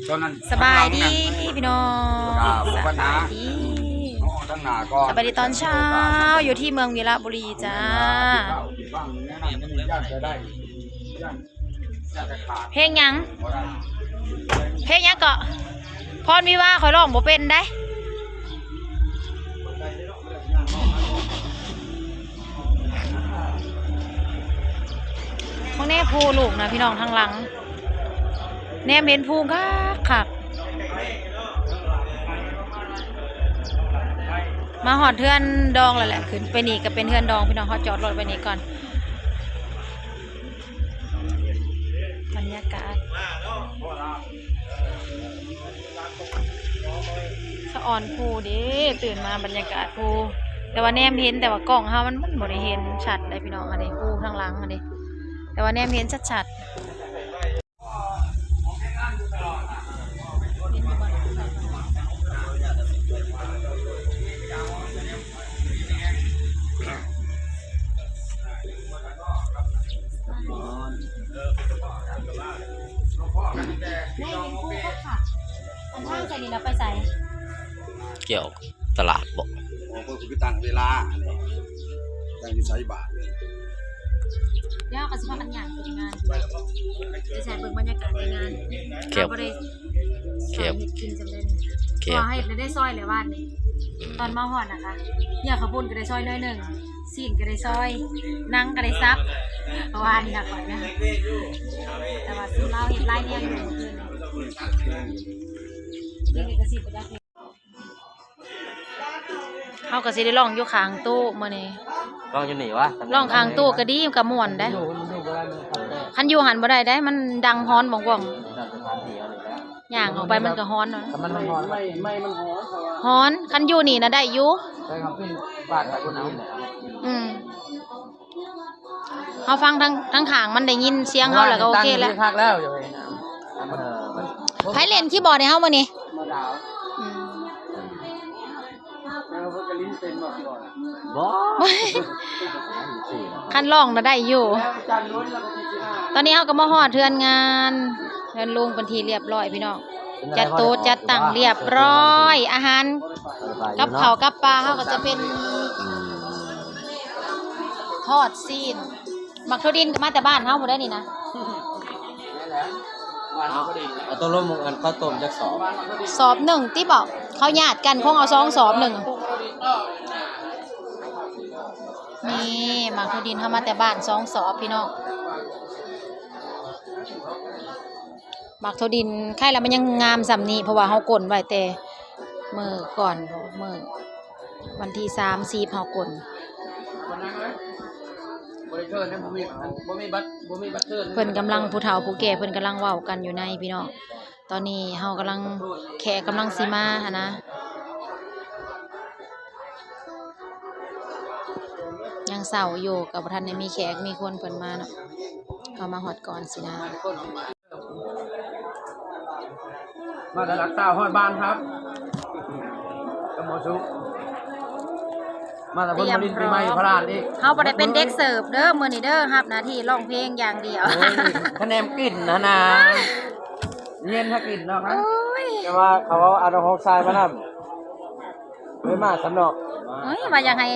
ตอนนั้นสบายดีพี่น้องสบายดี ตั้งหน้าก็สบายดีตอนเช้าอยู่ที่เมืองวีระบุรีจ้าเพลงยังเพลงยังเกาะพรวิวาคอยร้องบ่เป็นได้พวกแน่ภูลูกนะพี่น้องทางหลังแน่เม็นภูคักมาหอดเทือนดองแล้วแหละขึ้นไปนี่ก็เป็นเทือนดองพี่น้องเขาจอดรถไปนี่ก่อนบรรยากาศสะอ่อนภูดิตื่นมาบรรยากาศภูแต่ว่าแนมเห็นแต่ว่ากล้องเฮามันบ่ได้เห็นชัดเลยพี่น้องอันนี้ภูทางหลังอันนี้แต่ว่าแนมเห็นชัดไม่เป็นคู่ก็ค่ะอันช่างใจนี่เราไปใส่เกี่ยวตลาดบอกโอ้ก็คือตั้งเวลาตั้งที่ใช้บาทเลยแล้วก็สิพากันอย่างเป็นงานไปใส่เบิ่งบรรยากาศในงานเกี่ยวบ่ได้เกี่ยวกินจำเป็นพอให้ได้ซอยเลยว่านี่ตอนมาหอดนะคะเนี่ยข้าวปุ้นก็ได้ซอยน้อยหนึ่งซีนก็ได้ซอยนั่งก็ได้ซับเพราะว่านี่นะก่อนนะแต่ว่าซื้อเหล้าเห็ดไล่เนี่ยอยู่คืนนี่ก็สิบไปได้เขาก็สิได้ลองอยู่ข้างตู้มื้อนี้ลองอยู่นี่วะลองข้างตู้ก็ดีก็ม่วนได้คันอยู่หันบ่ได้ได้มันดังฮ้อนบ่งๆย่างออกไปมันก็ฮ้อนเนาะมันฮ้อนไม่มันฮ้อนฮ้อนคันอยู่นี่นะได้อยู่ใช่ครับขึ้นบาทกับคนเอาเฮาฟังทั้งข้างมันได้ยินเสียงเฮาแล้วก็โอเคแล้วคักแล้วอยู่ไผเล่นคีย์บอร์ดให้เฮามื้อนี้มาดาวแล้วเพิ่นก็ลิ้นเป็นบ่บ่คันร้องน่ะได้อยู่ตอนนี้เฮาก็มาฮอดเทือนงานเทือนลุงเป็นที่เรียบร้อยพี่น้องจัดโต๊ะจัดตั้งเรียบร้อยอาหารกับข้าวกับปลาเฮาก็จะเป็นทอดซีนมักทั่วดินก็มาแต่บ้านเฮาบ่ได้นี่นะเอาตัวร่มกันข้าวต้มจักสอบหนึ่งติบอกเขาญาติกันคงเอา2 สอบหนึ่งนี่มักทั่วดินเฮามาแต่บ้าน2 สอบพี่น้องมักทั่วดินใครแล้วมันยังงามสำนี้เพราะว่าเฮากลนไว้แต่มื้อก่อนมื้อวันที่3-4เฮากลนเพิ่นกำลังผู้เฒ่าผู้แก่เพิ่นกำลังเว้ากันอยู่ในพี่น้องตอนนี้เฮากำลังแขกกำลังสิมาหั่นนะยังเศร้าอยู่กับบ่ทันได้มีแขกมีคนเพิ่นมาเนาะเขามาฮอดก่อนสินะมาแต่รักษาฮอดบ้านครับกำหมอสุมาแต่คนดินปีใหม่พระราชนี่เฮาบ่ได้เป็นเด็กเสิร์ฟเด้อมื้อนี้เด้อรับหน้าที่ร้องเพลงอย่างเดียวคะแนนกลิ่นนะเย็นถ้ากลิ่นเนาะครับแต่ว่าเขาเอาน้องชายมานำไม่มาสำนอกเฮ้ยว่าอยากให้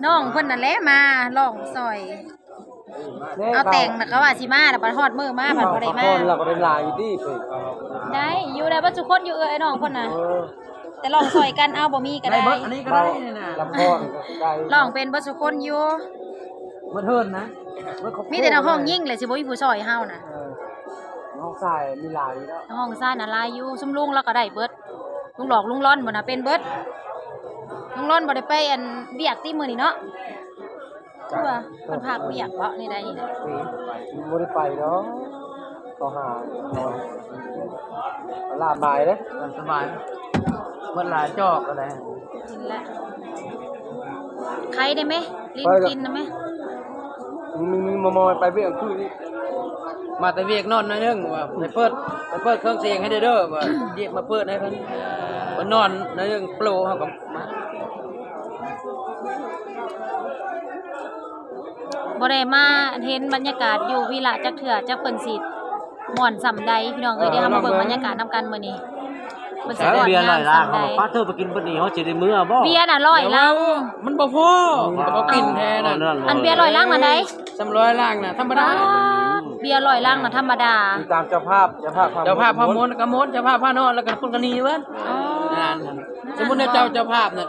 น้องเพิ่นนั่นแหละมาร้องซอยเอาแต่งน่ะก็ว่าสิมาแล้วบัดฮอดมื้อมาบัดบ่ได้มาคนเราก็ได้ลายอยู่ดิเพิ่นได้อยู่ได้บ่ทุกคนอยู่ไอ้น้องเพิ่นน่ะแต่ลองซอยกันเอาบ่มีก็ได้อันนี้ก็ได้นี่นะลำพอนได้ลองเป็นบ่ทุกคนอยู่มันเฮิรนนะมีแต่ในห้องยิ่งเลยสิบ่มีผู้ซอยเฮาน่ะห้องทรายมีลายแล้วห้องทรายน่ะลายอยู่ซุมลุงแล้วก็ได้เบิดลุงหลอกลุงร้อนบ่น่ะเป็นเบิดลุงร้อนบ่ได้ไปอันเวียกที่มื้อนี้เนาะคือว่าเพิ่นพาเวียกบ่นี่ได้นี่บ่ได้ไปเนาะต่อหาลาบายเด้สบายมันหลายจอกอะไรกินแล้วใครได้ไหมลิ้นกินนะไหมมึงมอไปเวียกคือนี่มาแต่เวียกนอนน้อยนึงว่าไปเปิดเครื่องเสียงให้เด้อว่าเรียกมาเปิดให้เพิ่นมันนอนน้อยนึงโปรเฮาก็มาบ่ได้มาเห็นบรรยากาศอยู่วิระจักเถื่อจักเพิ่นสิ ม่วนสำใดพี่น้องเอ้ยเดี๋ยวเฮามาเบิ่งบรรยากาศนํกันมื้อนี้เพิ่นสิ เบียร์ลอยล่าง สำ เขา ใด บอกป้าเธอไปกินบนนี้เขาจะได้มื้อบ่ เบียร์น่ะร้อยลัง มันบ่พอมันก็กินแท้น่ะ อันเบียร์ร้อยลังน่ะได 300ล่างน่ะธรรมดา เบียร์ร้อยลังน่ะธรรมดา ตามเจ้าภาพเจ้าภาพพามนก็มนเจ้าภาพพานอนแล้วก็คนก็หนีเว้ย อ๋อ นั่นสมมุติว่าเจ้าภาพน่ะ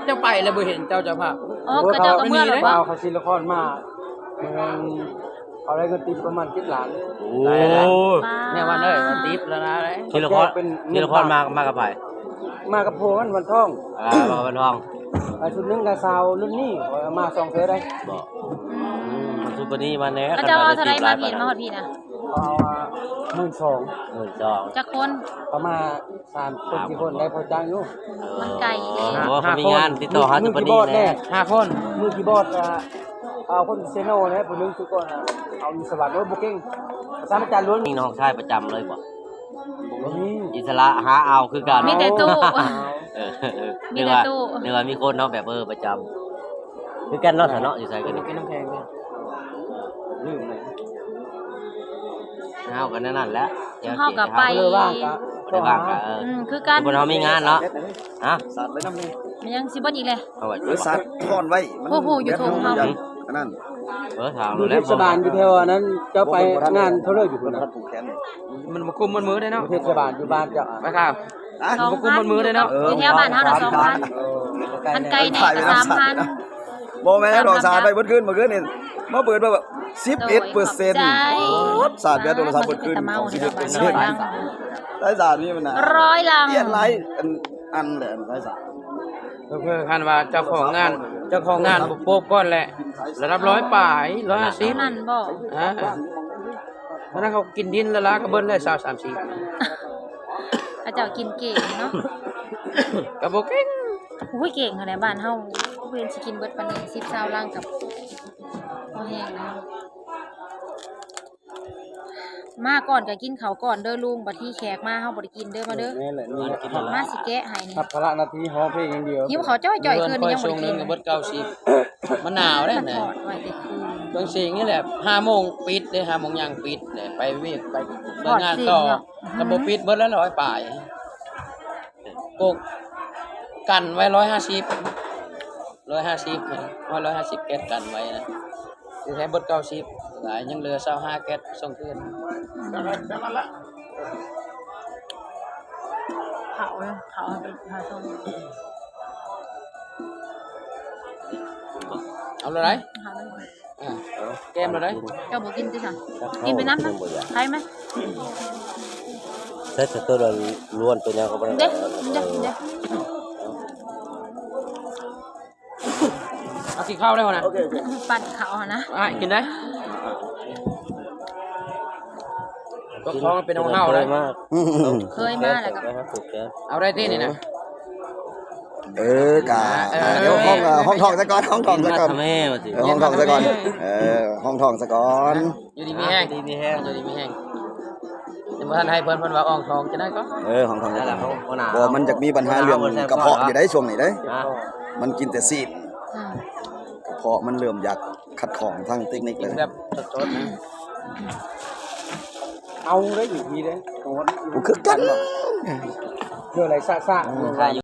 เจ้าไปแล้วบ่เห็นเจ้าภาพ อ๋อก็เจ้าก็เมื่อหรอบ่ เอาเขาซิลิคอนมาเขาได้เงินติดประมาณ10 ล้าน โอ้ เนี่ยวันเอ้ยมันติดแล้วนะเลย ทีละคนมากับไผ มากับโพมันวันท่อง มากับทอง ชุดนึงกับซาวรุ่นนี้เอามา2เทื่อได้ บ่มันซุปเปอร์นี่มาแน่ เขาเจ้าเอาเท่าไหร่มาพี่มาฮอดพี่น่ะ เอา12,000 12,000 จักคน ประมาณ3คน4คนได้พอจ้างอยู่ มันไกลเด้ โอ้เขามีงานติดต่อหาซุปเปอร์นี่แน่ 5 คน มือคีย์บอร์ดเอาคนเซโน่นะผู้นึงทุกคนเอามีสวัสดิ์โน้ตบุ๊กกิ้งสามอาจารย์ล้วน นี่น้องชายประจำเลยบ่ นี่ อิสระหาเอาคือกัน มีแต่ตู้ มี นึก แต่ ว่า ตู้ นึกว่ามีคนเนาะแบบประจำคือกันเนาะเนาะอยู่ใส่กัน กินน้ำแข็งเลย ลืมเลย เฮากันนั่นแหละ เฮาก็ไป เลยว่างกะ บ่ได้ว่างกัน คือกัน บนเฮามีงานเนาะฮะ สัตว์ไว้น้ำนี่ มันยังสิบ่อีกเลย เอาไว้ หรือสัตว์ซ่อนไว้มัน โอ้โหอยู่ทงเฮา อันนั้น ถาม อยู่ แล้ เท ว ศบาลอยู่แถวนั้นเจ้าไปงานเท่าเลยอยู่ มัน นะ พัดผูกแขน มันมาคุมมันมือได้เนาะ เทศบาลอยู่บ้านเจ้า ไปครับ อ่ะ บ่กุมมันมือเลยเนาะ อยู่แถวบ้านเฮาน่ะ2,000อันไกลแน่ก็3,000 บ่แม่นดอกสาดไปเบิดขึ้นเมื่อคืนนี่มาเปิดมาแบบ11%สาดเบียร์โทรศัพท์เบิดขึ้นของ11%ได้สาดนี่มันน่ะ ร้อยลัง เอียดไหลอันแหละได้สาด เพื่อคันว่าเจ้าของงานบ่โป๊บก่อนแหละระดับ100ป่าย150 นั่นบ่ เพราะนั้นเขากินดินละลาก็เบิ้ลได้20-30 เขาเจ้ากินเก่งเนาะ ก็บ่เก่ง อุ้ยเก่งขนาดบ้านเฮาเพิ่นสิกินเบิดปานนี้10 20ลังกับบ่แห้งแล้วมาก่อนก็กินข้าวก่อนเด้อลุงบัดที่แขกมาเฮาบ่ได้กินเด้อมาเด้อ นี่แหละนี่ มาสิแกะให้นี่ ทับพระนาทีห้องเพลงอย่างเดียว หิวข้าวจ้อยๆคืนนี้ยังบ่ ช่วง ได้ นึ กิ ง น ก็เบิด90มันหนาวเด้ มัน นะ ทอดไว้แต่คืน บางสิ่งนี่แหละ5โมงปิดเด้5โมงยังปิดเด้ไปเวกไปเบิ่งงานต่อถ้าบ่ปิดเบิดแล้ว100ป่ายกกกันไว้150 150แก๊สกันไว้นะสิแท้เบิด90หลายยังเหลือ25แก๊สส่งคืน เผาเลยเผาเป็นเผาส้ม เอาเลยไหน เผาเลย แก้มเลยไหน เจ้าบ่กินติค่ะกินไปน้ำนะใครไหม แต่ตัวเราล้วนตัวนี้ก็บ่ได้ เด้เด้เด้ เอากินข้าวได้บ่นะ โอเค ปั่นเขาหนะ กินได้ก็ท้องเป็นของเฮาเลย มาก เคยมาแล้วกับ ผูกแขน เอาได้ที่นี่นะ กะเดี๋ยวห้องทองซะก่อนห้องทองซะก่อน ทำให้ว่าสิ ห้องทองซะก่อนห้องทองซะก่อน อยู่ดีมีแห้งอยู่ดีมีแห้งแต่บ่ทันให้เพิ่นว่าอ่องทองจะได้ก็ ห้องทอง นั่ ซะ นแห ก่ ละ อน เขาหนาว บ่มันจะมีปัญหาเรื่องกระเพาะอยู่ได้ช่วงนี้ได้มันกินแต่ซีดกระเพาะมันเริ่มอยากขัดของทางเทคนิคเลย แบบสดๆนะ เอาได้อยู่ทีเลยโอ้ กูคือกัน เพื่ออะไรซ่า ใครอยู่